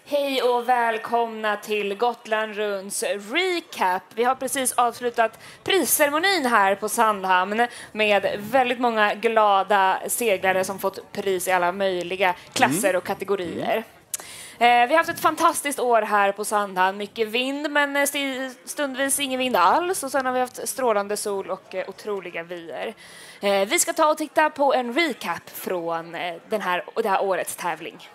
Hej och välkomna till Gotland Runds recap. Vi har precis avslutat prisceremonin här på Sandhamn med väldigt många glada seglare som fått pris i alla möjliga klasser och kategorier. Vi har haft ett fantastiskt år här på Sandhamn. Mycket vind, men stundvis ingen vind alls. Och sen har vi haft strålande sol och otroliga vyer. Vi ska ta och titta på en recap från det här årets tävling.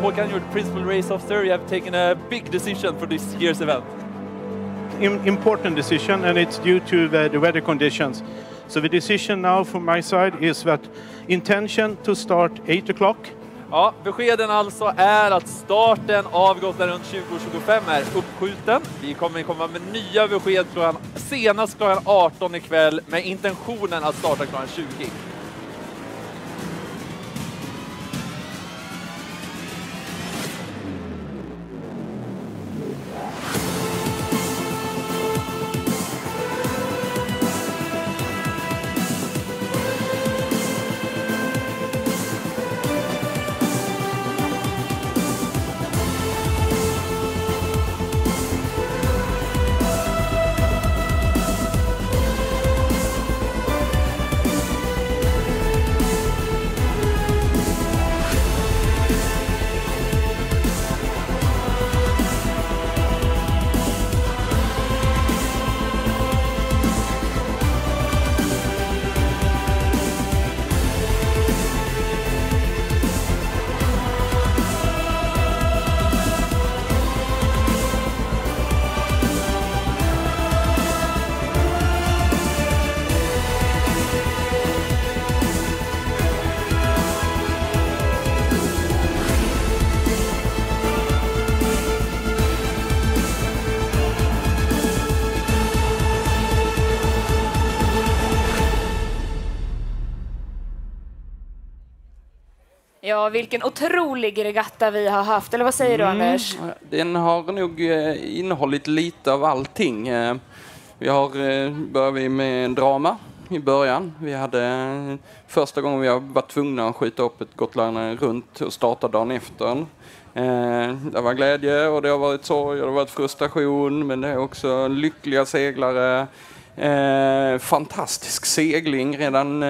Håkan, you're the principal race officer. You have taken a big decision for this year's event. Important decision, and it's due to the weather conditions. So the decision now from my side is that intention to start 8 o'clock. Ja, beskeden alltså är att starten av Gotland runt 2025 är uppskjuten. Vi kommer komma med nya besked senast klockan 18 ikväll med intentionen att starta klockan 20. Ja, vilken otrolig regatta vi har haft. Eller vad säger du, Anders? Den har nog innehållit lite av allting. Började vi med en drama i början. Vi hade första gången vi har varit tvungna att skjuta upp ett Gotland runt och starta dagen efter. Det var glädje och det har varit sorg och det har varit frustration, men det är också lyckliga seglare. Fantastisk segling, redan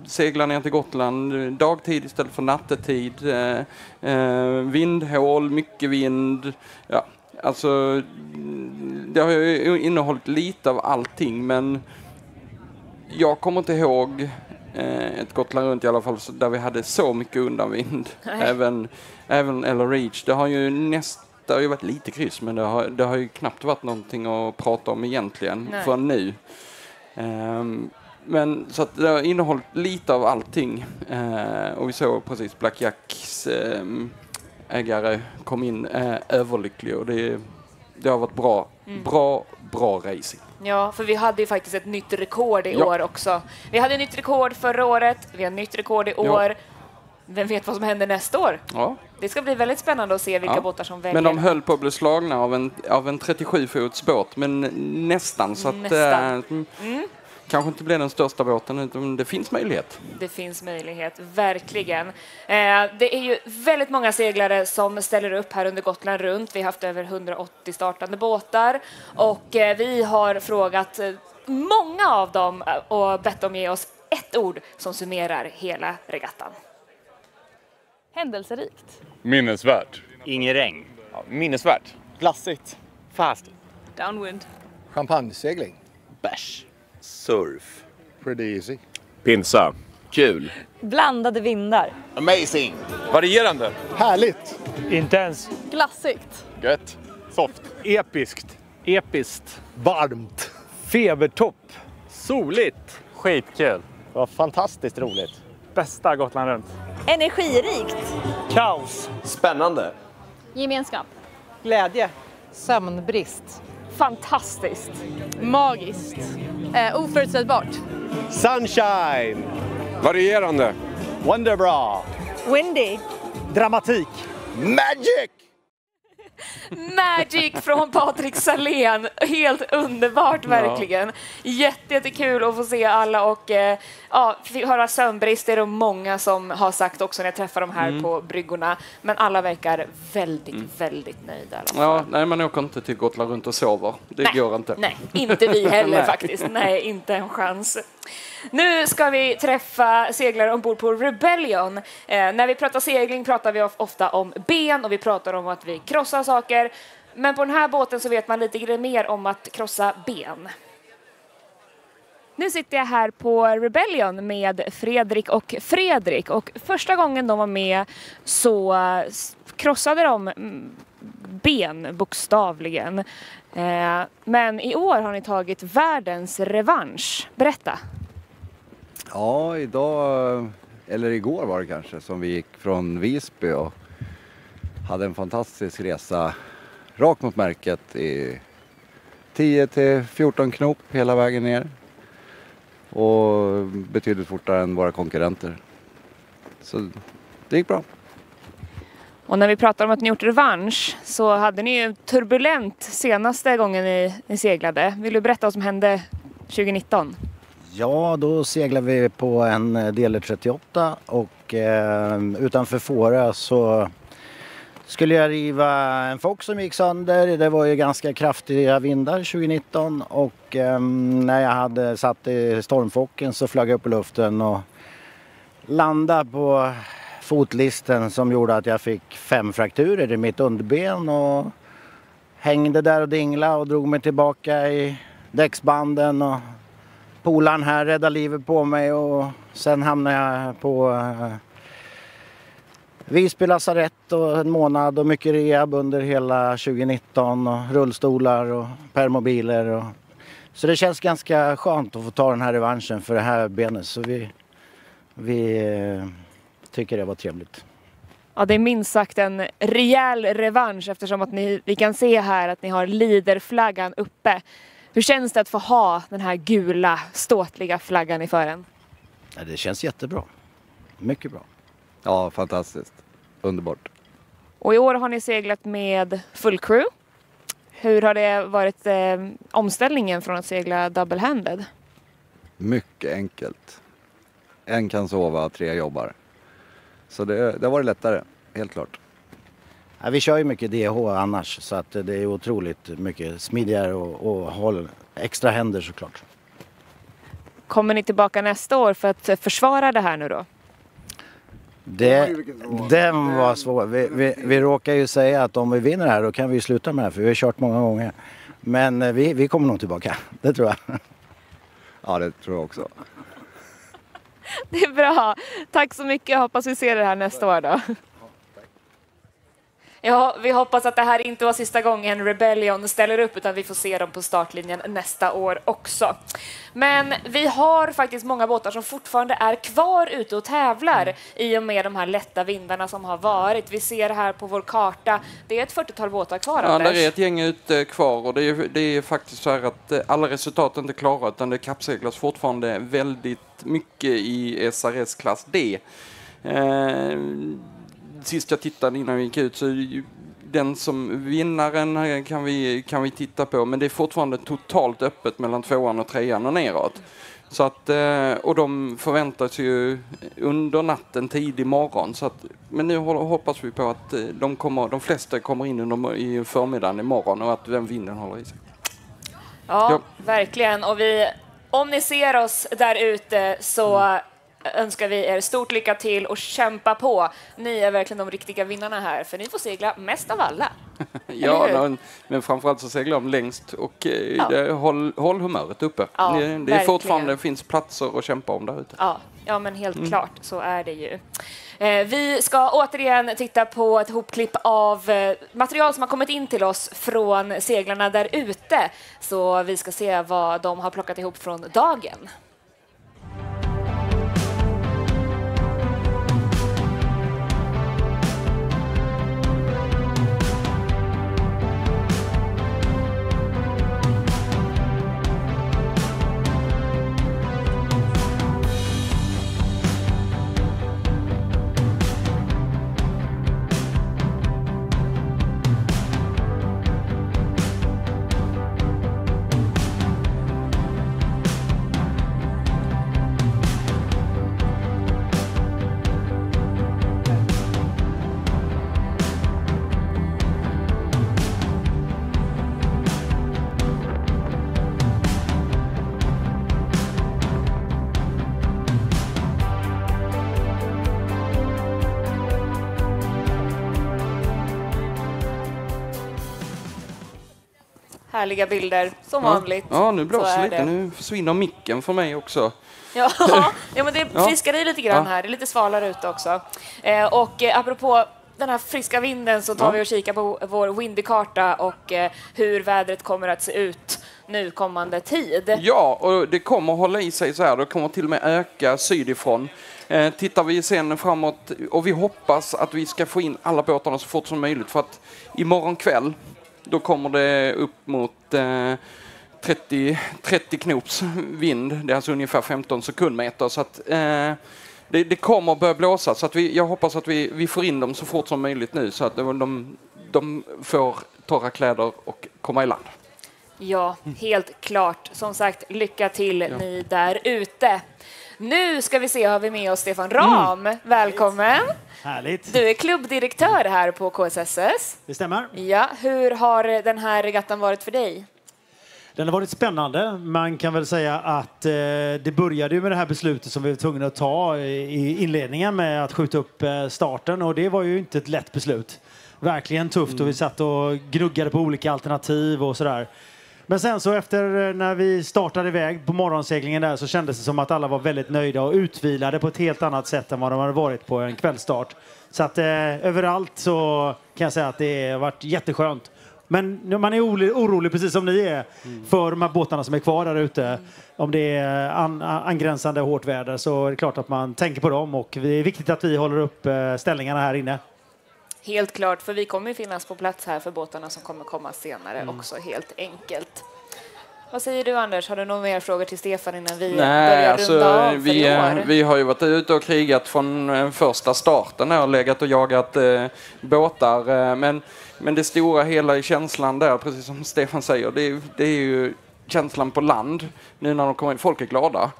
seglar ner till Gotland dagtid istället för nattetid. Vindhål, mycket vind. Ja, alltså det har ju innehållit lite av allting, men jag kommer inte ihåg ett Gotland runt i alla fall där vi hade så mycket undanvind. Även Ella Reach. Det har ju varit lite kryss, men det har ju knappt varit någonting att prata om egentligen från nu. Men så att det har innehållit lite av allting. Och vi såg precis Black Jacks ägare kom in överlycklig, och det har varit bra racing. Ja, för vi hade ju faktiskt ett nytt rekord i år också. Vi hade ett nytt rekord förra året, vi har ett nytt rekord i år. Ja. Vem vet vad som händer nästa år? Ja. Det ska bli väldigt spännande att se vilka båtar som väljer. Men de höll på att bli slagna av en 37-fots båt, men nästan. Så att, kanske inte blir den största båten, utan det finns möjlighet. Det finns möjlighet, verkligen. Det är ju väldigt många seglare som ställer upp här under Gotland runt. Vi har haft över 180 startande båtar och vi har frågat många av dem och bett dem ge oss ett ord som summerar hela regattan. Händelserikt. Minnesvärt. Ingen regn. Ja, minnesvärt. Glassigt. Fast. Downwind. Champagnesegling. Bärs. Surf. Pretty easy. Pinsa. Kul. Blandade vindar. Amazing. Varierande. Härligt. Intens. Glassigt. Gött. Soft. Episkt. Episkt. Varmt. Febertopp. Soligt. Skitkul. Det var fantastiskt roligt. Bästa Gotland runt. Energirikt. Kaos. Spännande. Gemenskap. Glädje. Sömnbrist. Fantastiskt. Magiskt. Oförutsägbart. Sunshine. Varierande. Wonderbra. Windy. Dramatik. Magic. Magic från Patrik Salén. Helt underbart verkligen. Jättekul att få se alla och höra sömnbrist. Det är de många som har sagt också när jag träffar de här på bryggorna. Men alla verkar väldigt nöjda. Ja, nej, man åker inte till Gotland runt och sover. Det går inte. Nej, inte vi heller faktiskt. Nej, inte en chans. Nu ska vi träffa seglare ombord på Rebellion. När vi pratar segling pratar vi ofta om ben och vi pratar om att vi krossar saker. Men på den här båten så vet man lite mer om att krossa ben. Nu sitter jag här på Rebellion med Fredrik och första gången de var med så krossade de ben bokstavligen. Men i år har ni tagit världens revansch. Berätta. Ja, idag, eller igår var det kanske, som vi gick från Visby och hade en fantastisk resa rakt mot märket i 10-14 knop hela vägen ner. Och betydligt fortare än våra konkurrenter. Så det gick bra. Och när vi pratar om att ni gjort revansch så hade ni ju turbulent senaste gången ni seglade. Vill du berätta vad som hände 2019? Ja, då seglade vi på en Deler 38 och utanför Fårö så skulle jag riva en fock som gick sönder. Det var ju ganska kraftiga vindar 2019 och när jag hade satt i stormfocken så flög jag upp i luften och landade på fotlisten som gjorde att jag fick 5 frakturer i mitt underben och hängde där och dinglade och drog mig tillbaka i däcksbanden och polaren här räddade livet på mig och sen hamnade jag på Visby lasarett och en månad och mycket rehab under hela 2019 och rullstolar och permobiler. Så det känns ganska skönt att få ta den här revanschen för det här benet så vi tycker det var trevligt. Ja, det är minst sagt en rejäl revansch eftersom att vi kan se här att ni har Leader-flaggan uppe. Hur känns det att få ha den här gula, ståtliga flaggan i fören? Ja, det känns jättebra. Mycket bra. Ja, fantastiskt. Underbart. Och i år har ni seglat med full crew. Hur har det varit omställningen från att segla double-handed? Mycket enkelt. En kan sova, 3 jobbar. Så det var lättare, helt klart. Ja, vi kör ju mycket DH annars så att det är otroligt mycket smidigare och håll extra händer såklart. Kommer ni tillbaka nästa år för att försvara det här nu då? Den var svår. Vi råkar ju säga att om vi vinner här då kan vi sluta med det här för vi har kört många gånger. Men vi kommer nog tillbaka, det tror jag. Ja, det tror jag också. Det är bra. Tack så mycket. Jag hoppas vi ser det här nästa år då. Ja, vi hoppas att det här inte var sista gången Rebellion ställer upp utan vi får se dem på startlinjen nästa år också. Men vi har faktiskt många båtar som fortfarande är kvar ute och tävlar i och med de här lätta vindarna som har varit. Vi ser här på vår karta, det är ett 40-tal båtar kvar. Ja, det är ett gäng ute kvar och det är faktiskt så här att alla resultat är inte klara utan det kappseglas fortfarande väldigt mycket i SRS-klass D. Sist jag tittade innan vi gick ut så den som vinnaren kan vi titta på men det är fortfarande totalt öppet mellan 2an och 3an och neråt. Så att, och de förväntar sig ju under natten tidig morgon så att, men nu hoppas vi på att de flesta kommer in i förmiddagen imorgon och att den vinden håller i sig. Ja, verkligen. Och om ni ser oss där ute så önskar vi er stort lycka till och kämpa på. Ni är verkligen de riktiga vinnarna här, för ni får segla mest av alla. Ja, men framförallt så seglar de längst och håll humöret uppe. Ja, det är verkligen. fortfarande finns platser att kämpa om där ute. Ja, men helt klart, så är det ju. Vi ska återigen titta på ett hopklipp av material som har kommit in till oss från seglarna där ute. Så vi ska se vad de har plockat ihop från dagen. Härliga bilder, som vanligt. Ja, nu blåser lite. Nu försvinner micken för mig också. Ja, men det friskar i lite grann här. Det är lite svalare ute också. Och apropå den här friska vinden så tar vi och kikar på vår windykarta och hur vädret kommer att se ut nu kommande tid. Ja, och det kommer att hålla i sig så här. Det kommer till och med öka sydifrån. Tittar vi sen framåt och vi hoppas att vi ska få in alla båtarna så fort som möjligt, för att imorgon kväll då kommer det upp mot 30 knops vind. Det är alltså ungefär 15 sekundmeter. Så att det kommer att börja blåsa. Så att jag hoppas att vi får in dem så fort som möjligt nu, så att de får torra kläder och komma i land. Ja, helt klart. Som sagt, lycka till ni där ute. Nu ska vi se, har vi med oss Stefan Ram. Välkommen. Härligt. Du är klubbdirektör här på KSSS. Det stämmer. Ja, hur har den här regattan varit för dig? Den har varit spännande. Man kan väl säga att det började ju med det här beslutet som vi var tvungna att ta i inledningen med att skjuta upp starten. Och det var ju inte ett lätt beslut. Verkligen tufft och vi satt och gnuggade på olika alternativ och sådär. Men sen så efter när vi startade iväg på morgonseglingen där så kändes det som att alla var väldigt nöjda och utvilade på ett helt annat sätt än vad de hade varit på en kvällsstart. Så att överallt så kan jag säga att det har varit jätteskönt. Men man är orolig, precis som ni är, för de här båtarna som är kvar där ute. Om det är angränsande hårt väder så är det klart att man tänker på dem. Och det är viktigt att vi håller upp ställningarna här inne. Helt klart, för vi kommer ju finnas på plats här för båtarna som kommer komma senare också, helt enkelt. Vad säger du, Anders? Har du några mer frågor till Stefan innan vi börjar runda av för i år? Vi har ju varit ute och krigat från första starten och legat och jagat båtar. Men det stora hela i känslan där, precis som Stefan säger, det är ju känslan på land. Nu när de kommer in, folk är glada.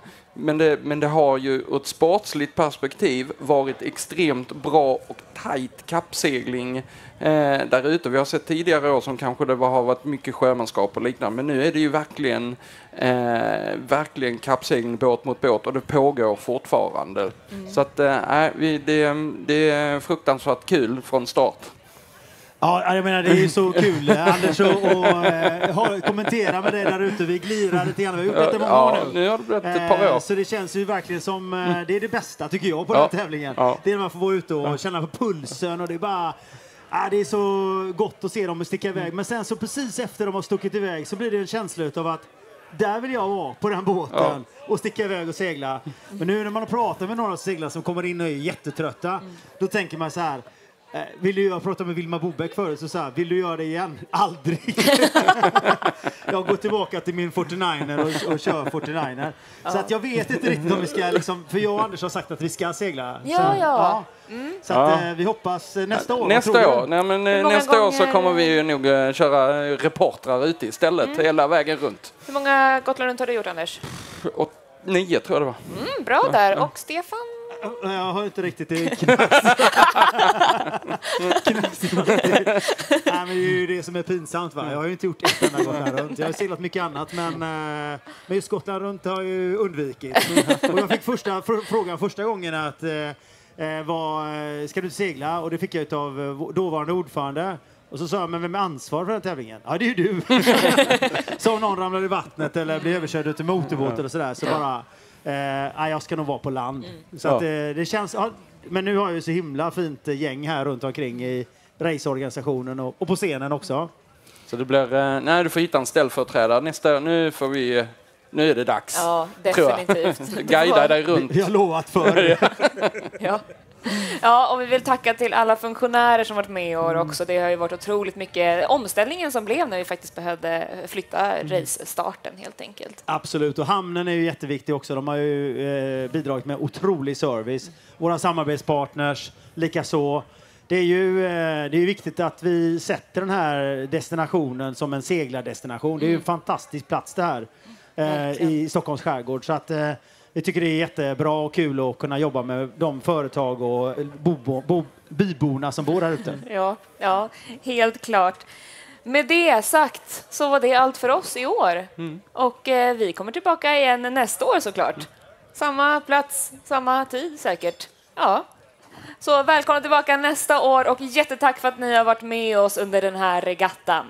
Men det har ju ur ett sportsligt perspektiv varit extremt bra och tajt kappsegling där ute. Vi har sett tidigare år som kanske det har varit mycket sjömanskap och liknande. Men nu är det ju verkligen kappsegling båt mot båt och det pågår fortfarande. Så att det är fruktansvärt kul från start. Ja, jag menar det är ju så kul, Anders, att kommentera med dig där ute. Vi glirar lite grann. Vi har gjort det många år nu. Nu har det blivit ett par år. Så det känns ju verkligen som det är det bästa, tycker jag, på den här tävlingen. Ja. Det är när man får vara ute och känna på pulsen och det är bara... det är så gott att se dem sticka iväg. Men sen så precis efter de har stuckit iväg så blir det en känsla av att där vill jag vara på den båten och sticka iväg och segla. Men nu när man har pratat med några seglare som kommer in och är jättetrötta, då tänker man så här... jag pratade med Vilma Bobeck förut så sa vill du göra det igen? Aldrig. Jag går tillbaka till min 49er och kör 49er. Så att jag vet inte riktigt om vi ska för jag och Anders har sagt att vi ska segla. Så att vi hoppas nästa år. Nästa år så kommer vi ju nog köra reportrar ute istället hela vägen runt. Hur många Gotland runt har du gjort, Anders? 9 tror jag det var. Bra där. Och Stefan? Jag har inte riktigt det. Nej, men det är ju det som är pinsamt. Va? Jag har ju inte gjort ett enda Gotland runt. Jag har seglat mycket annat, men just Gotland runt har jag ju undvikit. Och jag fick frågan första gången att ska du segla? Och det fick jag av dåvarande ordförande. Och så sa jag, men vem är ansvar för den tävlingen? Ja, det är ju du. Så om någon ramlar i vattnet eller blir överkörd ut i motorbåt eller sådär, så bara, jag ska nog vara på land. Så att, det känns, men nu har jag ju så himla fint gäng här runt omkring i raceorganisationen och på scenen också. Så det blir, du får hitta en ställföreträdare nu är det dags. Ja, definitivt. Guida dig runt. Vi har lovat för. Ja, och vi vill tacka till alla funktionärer som varit med i år också. Det har ju varit otroligt mycket omställningen som blev när vi faktiskt behövde flytta race-starten helt enkelt. Absolut, och hamnen är ju jätteviktig också. De har ju bidragit med otrolig service. Våra samarbetspartners, likaså. Det är ju viktigt att vi sätter den här destinationen som en seglardestination. Det är ju en fantastisk plats det här i Stockholms skärgård. Så att jag tycker det är jättebra och kul att kunna jobba med de företag och byborna som bor här ute. Ja, helt klart. Med det sagt så var det allt för oss i år. Och vi kommer tillbaka igen nästa år såklart. Samma plats, samma tid säkert. Ja. Så välkomna tillbaka nästa år och jättetack för att ni har varit med oss under den här regattan.